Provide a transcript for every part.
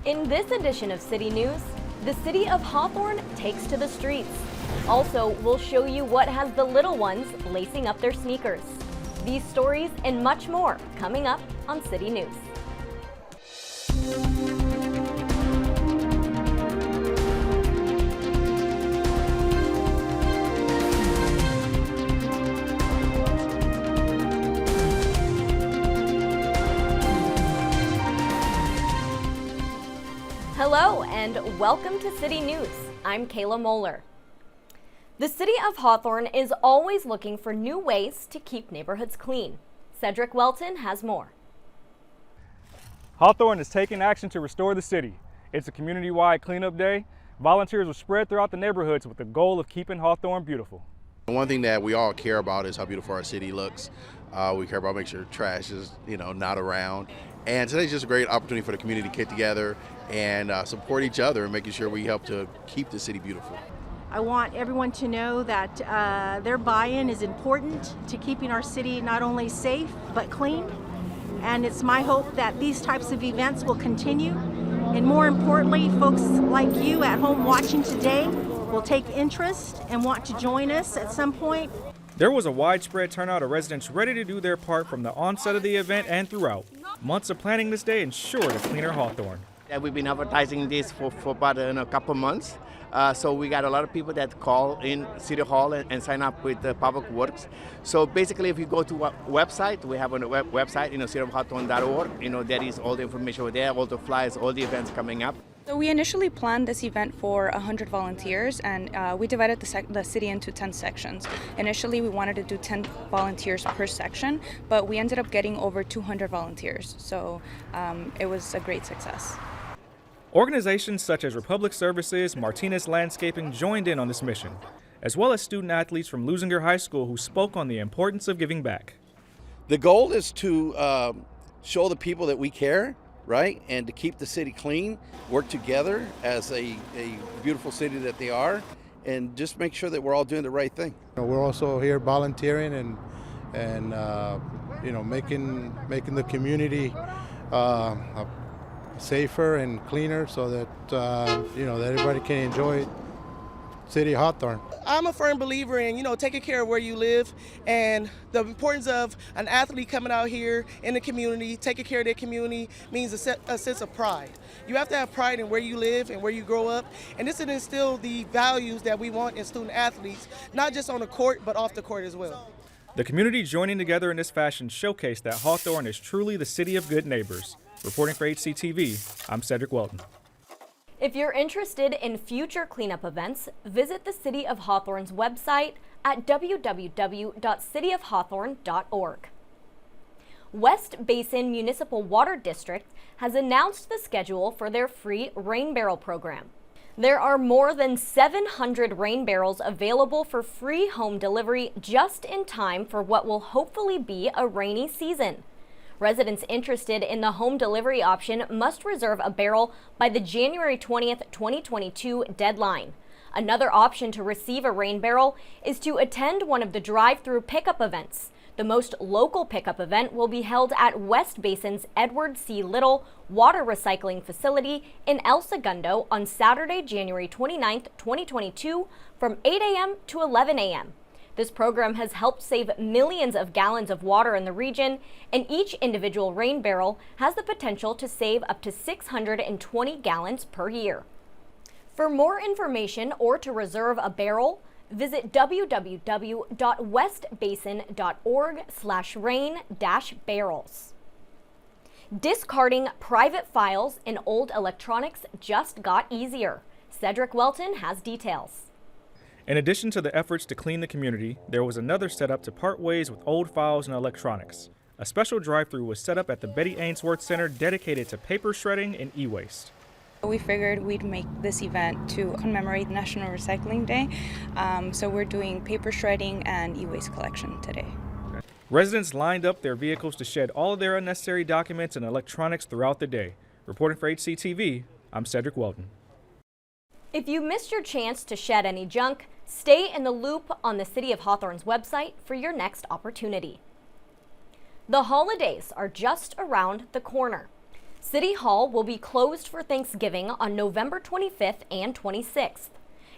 In this edition of City News, the city of Hawthorne takes to the streets. Also, we'll show you what has the little ones lacing up their sneakers. These stories and much more coming up on City News. Hello and welcome to City News. I'm Kayla Moeller. The city of Hawthorne is always looking for new ways to keep neighborhoods clean. Cedric Welton has more. Hawthorne is taking action to restore the city. It's a community-wide cleanup day. Volunteers will spread throughout the neighborhoods with the goal of keeping Hawthorne beautiful. One thing that we all care about is how beautiful our city looks. We care about making sure trash is, not around. And today's just a great opportunity for the community to get together and support each other and making sure we help to keep the city beautiful. I want everyone to know that their buy-in is important to keeping our city not only safe but clean. And it's my hope that these types of events will continue. And more importantly, folks like you at home watching today will take interest and want to join us at some point. There was a widespread turnout of residents ready to do their part from the onset of the event and throughout. Months of planning this day ensure a cleaner Hawthorne. We've been advertising this for about a couple months. So we got a lot of people that call in City Hall and sign up with the Public Works. So basically, if you go to our website, we have a website, cityofhawthorne.org. There is all the information over there, all the flyers, all the events coming up. So we initially planned this event for 100 volunteers, and we divided the city into 10 sections. Initially, we wanted to do 10 volunteers per section, but we ended up getting over 200 volunteers. So it was a great success. Organizations such as Republic Services, Martinez Landscaping joined in on this mission, as well as student athletes from Leuzinger High School who spoke on the importance of giving back. The goal is to show the people that we care, right, and to keep the city clean, work together as a beautiful city that they are, and just make sure that we're all doing the right thing. We're also here volunteering and making the community safer and cleaner so that that everybody can enjoy City of Hawthorne. I'm a firm believer in, taking care of where you live and the importance of an athlete coming out here in the community, taking care of their community means a sense of pride. You have to have pride in where you live and where you grow up, and this will instill the values that we want in student athletes, not just on the court, but off the court as well. The community joining together in this fashion showcased that Hawthorne is truly the city of good neighbors. Reporting for HCTV, I'm Cedric Welton. If you're interested in future cleanup events, visit the City of Hawthorne's website at www.cityofhawthorne.org. West Basin Municipal Water District has announced the schedule for their free rain barrel program. There are more than 700 rain barrels available for free home delivery just in time for what will hopefully be a rainy season. Residents interested in the home delivery option must reserve a barrel by the January 20th, 2022 deadline. Another option to receive a rain barrel is to attend one of the drive-through pickup events. The most local pickup event will be held at West Basin's Edward C. Little Water Recycling Facility in El Segundo on Saturday, January 29th, 2022 from 8 a.m. to 11 a.m. This program has helped save millions of gallons of water in the region, and each individual rain barrel has the potential to save up to 620 gallons per year. For more information or to reserve a barrel, visit www.westbasin.org/rain-barrels. Discarding private files and old electronics just got easier. Cedric Welton has details. In addition to the efforts to clean the community, there was another setup to part ways with old files and electronics. A special drive-thru was set up at the Betty Ainsworth Center dedicated to paper shredding and e-waste. We figured we'd make this event to commemorate National Recycling Day, so we're doing paper shredding and e-waste collection today. Residents lined up their vehicles to shed all of their unnecessary documents and electronics throughout the day. Reporting for HCTV, I'm Cedric Welton. If you missed your chance to shed any junk, stay in the loop on the City of Hawthorne's website for your next opportunity. The holidays are just around the corner. City Hall will be closed for Thanksgiving on November 25th and 26th.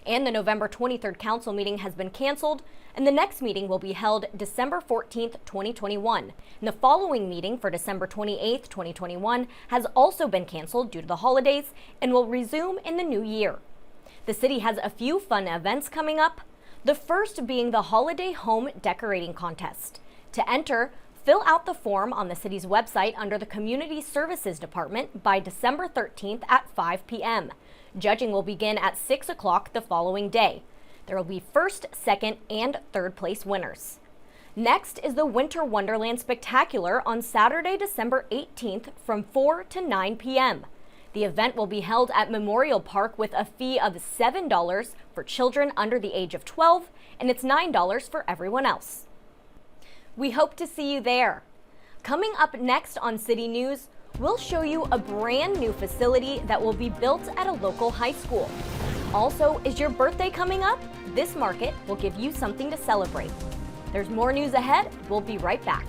And the November 23rd council meeting has been canceled, and the next meeting will be held December 14th, 2021. And the following meeting for December 28th, 2021 has also been canceled due to the holidays and will resume in the new year. The city has a few fun events coming up, the first being the Holiday Home Decorating Contest. To enter, fill out the form on the city's website under the Community Services Department by December 13th at 5 p.m. Judging will begin at 6 o'clock the following day. There will be first, second, and third place winners. Next is the Winter Wonderland Spectacular on Saturday, December 18th from 4 to 9 p.m. The event will be held at Memorial Park with a fee of $7 for children under the age of 12, and it's $9 for everyone else. We hope to see you there. Coming up next on City News, we'll show you a brand new facility that will be built at a local high school. Also, is your birthday coming up? This market will give you something to celebrate. There's more news ahead. We'll be right back.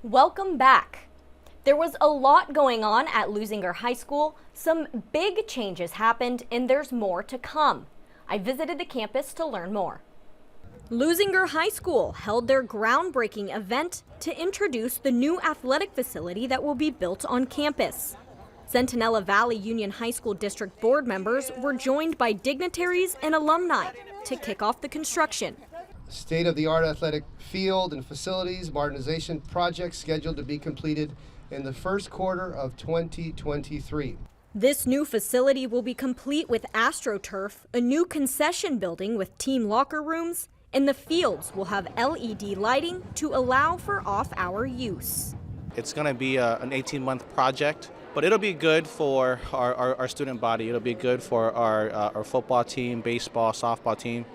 Welcome back. There was a lot going on at Leuzinger High School. Some big changes happened, and there's more to come. I visited the campus to learn more. Leuzinger High School held their groundbreaking event to introduce the new athletic facility that will be built on campus. Centinela Valley Union High School District Board members were joined by dignitaries and alumni to kick off the construction. State-of-the-art athletic field and facilities modernization project scheduled to be completed in the first quarter of 2023. This new facility will be complete with AstroTurf, a new concession building with team locker rooms, and the fields will have LED lighting to allow for off-hour use. It's going to be an 18-month project, but it'll be good for our student body. It'll be good for our football team, baseball, softball team.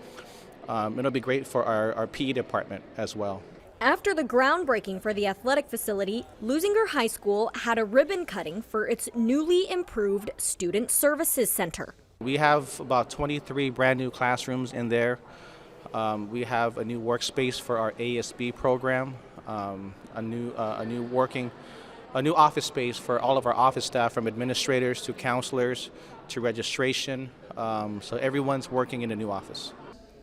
It'll be great for our PE department as well. After the groundbreaking for the athletic facility, Leuzinger High School had a ribbon cutting for its newly improved Student Services Center. We have about 23 brand new classrooms in there. We have a new workspace for our ASB program, a new office space for all of our office staff, from administrators to counselors to registration. So everyone's working in a new office.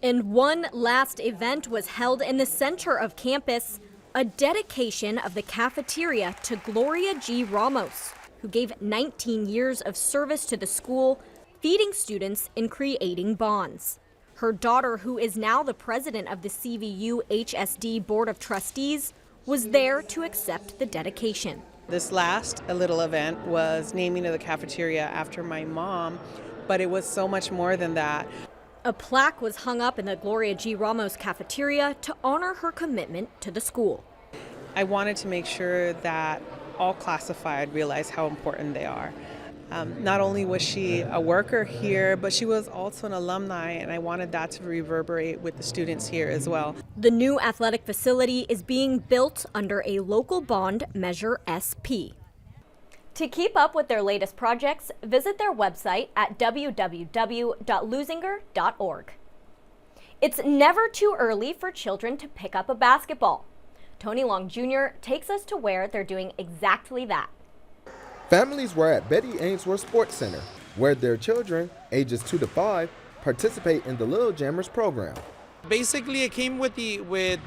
And one last event was held in the center of campus, a dedication of the cafeteria to Gloria G. Ramos, who gave 19 years of service to the school, feeding students and creating bonds. Her daughter, who is now the president of the CVU HSD Board of Trustees, was there to accept the dedication. This last little event was naming of the cafeteria after my mom, but it was so much more than that. A plaque was hung up in the Gloria G. Ramos cafeteria to honor her commitment to the school. I wanted to make sure that all classified realize how important they are. Not only was she a worker here, but she was also an alumni, and I wanted that to reverberate with the students here as well. The new athletic facility is being built under a local bond, Measure SP. To keep up with their latest projects, visit their website at www.leuzinger.org. It's never too early for children to pick up a basketball. Tony Long Jr. takes us to where they're doing exactly that. Families were at Betty Ainsworth Sports Center, where their children, ages 2 to 5, participate in the Little Jammers program. Basically, it came with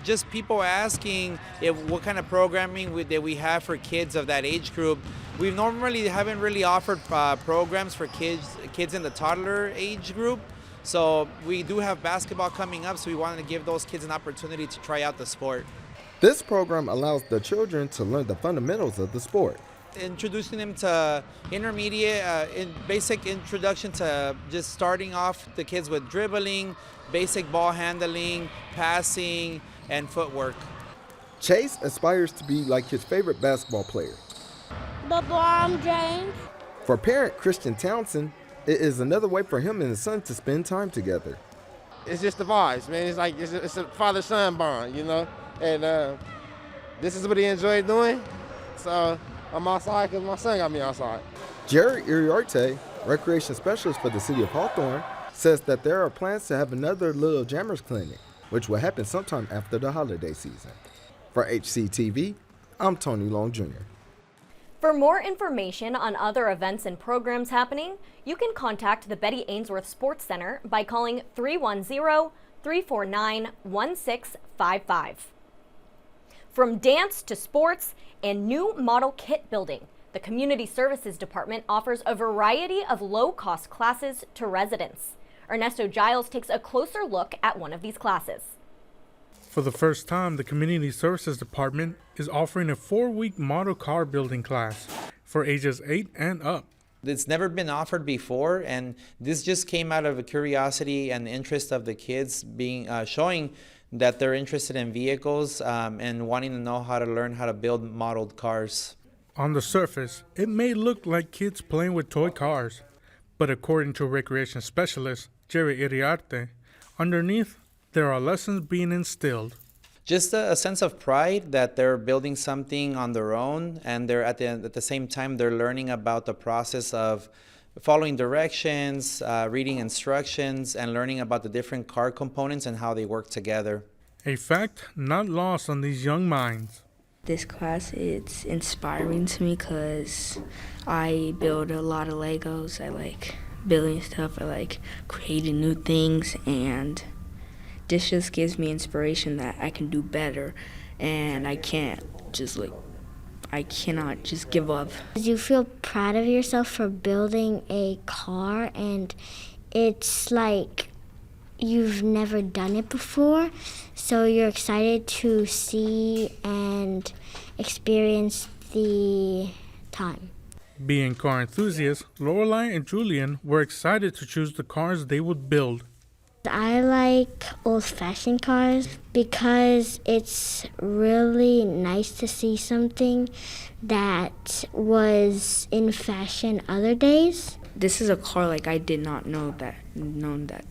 just people asking what kind of programming that we have for kids of that age group. We normally haven't really offered programs for kids in the toddler age group. So we do have basketball coming up, so we wanted to give those kids an opportunity to try out the sport. This program allows the children to learn the fundamentals of the sport. Introducing them to intermediate, basic introduction to just starting off the kids with dribbling, basic ball handling, passing, and footwork. Chase aspires to be like his favorite basketball player. LeBron James. For parent Christian Townsend, it is another way for him and his son to spend time together. it's just the vibes, man. It's like it's a father-son bond, you know. And this is what he enjoyed doing. So I'm outside because my son got me outside. Jerry Iriarte, recreation specialist for the city of Hawthorne, says that there are plans to have another Little Jammers clinic, which will happen sometime after the holiday season. For HCTV, I'm Tony Long Jr. For more information on other events and programs happening, you can contact the Betty Ainsworth Sports Center by calling 310-349-1655. From dance to sports and new model kit building, the Community Services Department offers a variety of low-cost classes to residents. Ernesto Giles takes a closer look at one of these classes. For the first time, the Community Services Department is offering a 4-week model car building class for ages 8 and up. It's never been offered before, and this just came out of a curiosity and interest of the kids being showing that they're interested in vehicles and wanting to know how to learn how to build modeled cars. On the surface, it may look like kids playing with toy cars, but according to recreation specialist Jerry Iriarte, underneath there are lessons being instilled. Just a sense of pride that they're building something on their own, and they're at the same time they're learning about the process of following directions, reading instructions, and learning about the different car components and how they work together. A fact not lost on these young minds. This class, it's inspiring to me because I build a lot of Legos. I like building stuff. I like creating new things, and this just gives me inspiration that I can do better, and I cannot just give up. You feel proud of yourself for building a car, and it's like you've never done it before, so you're excited to see and experience the time. Being car enthusiasts, Lorelai and Julian were excited to choose the cars they would build. I like old-fashioned cars because it's really nice to see something that was in fashion other days. This is a car like I did not know that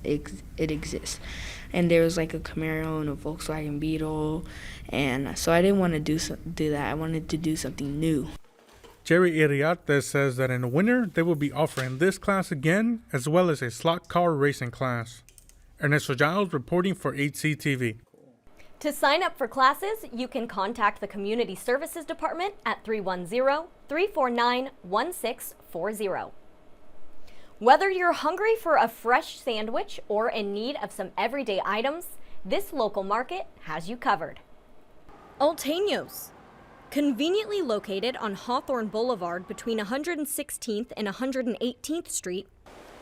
it exists. And there was like a Camaro and a Volkswagen Beetle, and so I didn't want to do that. I wanted to do something new. Jerry Iriarte says that in the winter they will be offering this class again, as well as a slot car racing class. Ernesto Giles reporting for HCTV. To sign up for classes, you can contact the Community Services Department at 310-349-1640. Whether you're hungry for a fresh sandwich or in need of some everyday items, this local market has you covered. Altenos. Conveniently located on Hawthorne Boulevard between 116th and 118th Street,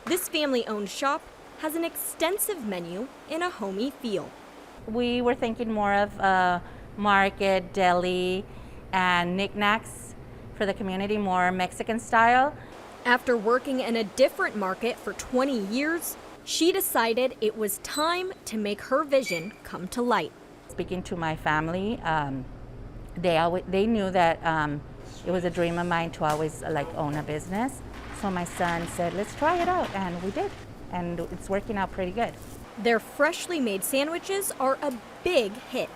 this family-owned shop has an extensive menu in a homey feel. We were thinking more of a market, deli, and knickknacks for the community, more Mexican style. After working in a different market for 20 years, she decided it was time to make her vision come to light. Speaking to my family, they knew that it was a dream of mine to always own a business. So my son said, let's try it out, and we did. And it's working out pretty good. Their freshly made sandwiches are a big hit.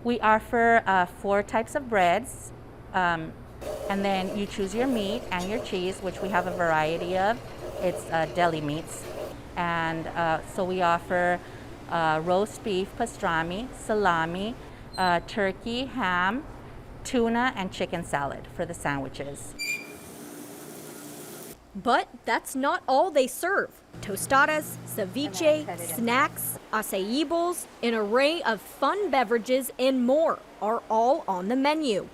We offer 4 types of breads, and then you choose your meat and your cheese, which we have a variety of. It's deli meats. And so we offer roast beef, pastrami, salami, turkey, ham, tuna, and chicken salad for the sandwiches. But that's not all they serve. Tostadas, ceviche, snacks, acai bowls, an array of fun beverages, and more are all on the menu.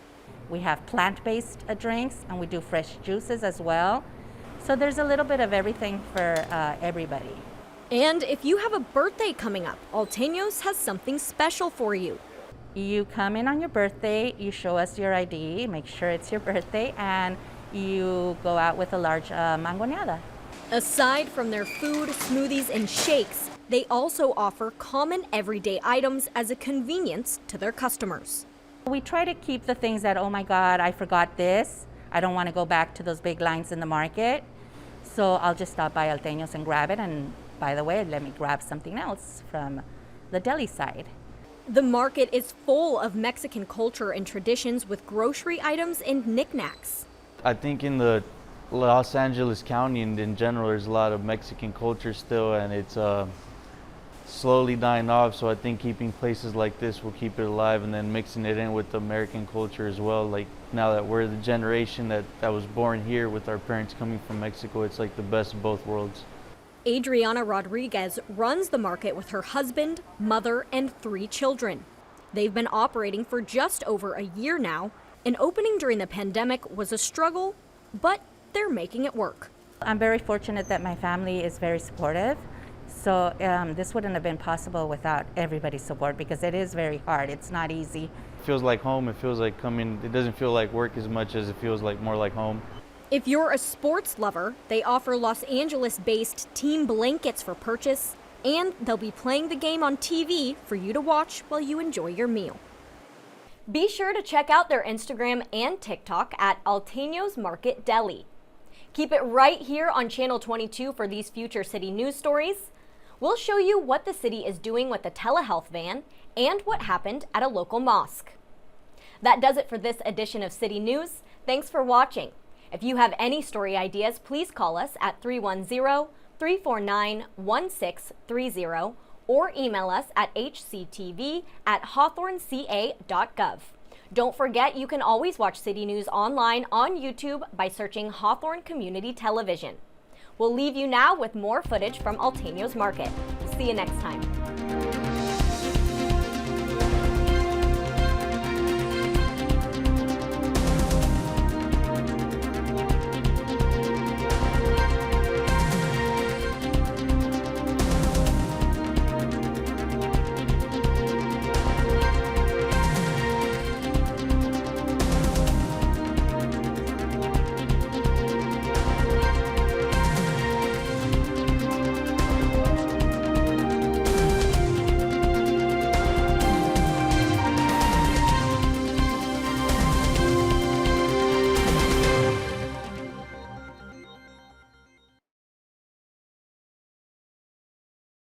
We have plant-based drinks, and we do fresh juices as well. So there's a little bit of everything for everybody. And if you have a birthday coming up, Altenos has something special for you. You come in on your birthday, you show us your ID, make sure it's your birthday, and you go out with a large mangoneada. Aside from their food, smoothies, and shakes, they also offer common everyday items as a convenience to their customers. We try to keep the things that, oh my God, I forgot this. I don't want to go back to those big lines in the market. So I'll just stop by Altenos and grab it and by the way, let me grab something else from the deli side. The market is full of Mexican culture and traditions with grocery items and knickknacks. I think in the Los Angeles County and in general, there's a lot of Mexican culture still, and it's slowly dying off. So I think keeping places like this will keep it alive, and then mixing it in with the American culture as well. Like now that we're the generation that was born here with our parents coming from Mexico, it's like the best of both worlds. Adriana Rodriguez runs the market with her husband, mother, and 3 children. They've been operating for just over a year now, and opening during the pandemic was a struggle, but they're making it work. I'm very fortunate that my family is very supportive. So this wouldn't have been possible without everybody's support, because it is very hard. It's not easy. It feels like home. It feels like coming. It doesn't feel like work as much as it feels like more like home. If you're a sports lover, they offer Los Angeles-based team blankets for purchase, and they'll be playing the game on TV for you to watch while you enjoy your meal. Be sure to check out their Instagram and TikTok at Altenos Market Deli. Keep it right here on Channel 22 for these future city news stories. We'll show you what the city is doing with the telehealth van and what happened at a local mosque. That does it for this edition of City News. Thanks for watching. If you have any story ideas, please call us at 310-349-1630 or email us at hctv@hawthorneca.gov. Don't forget, you can always watch City News online on YouTube by searching Hawthorne Community Television. We'll leave you now with more footage from Altenos Market. See you next time.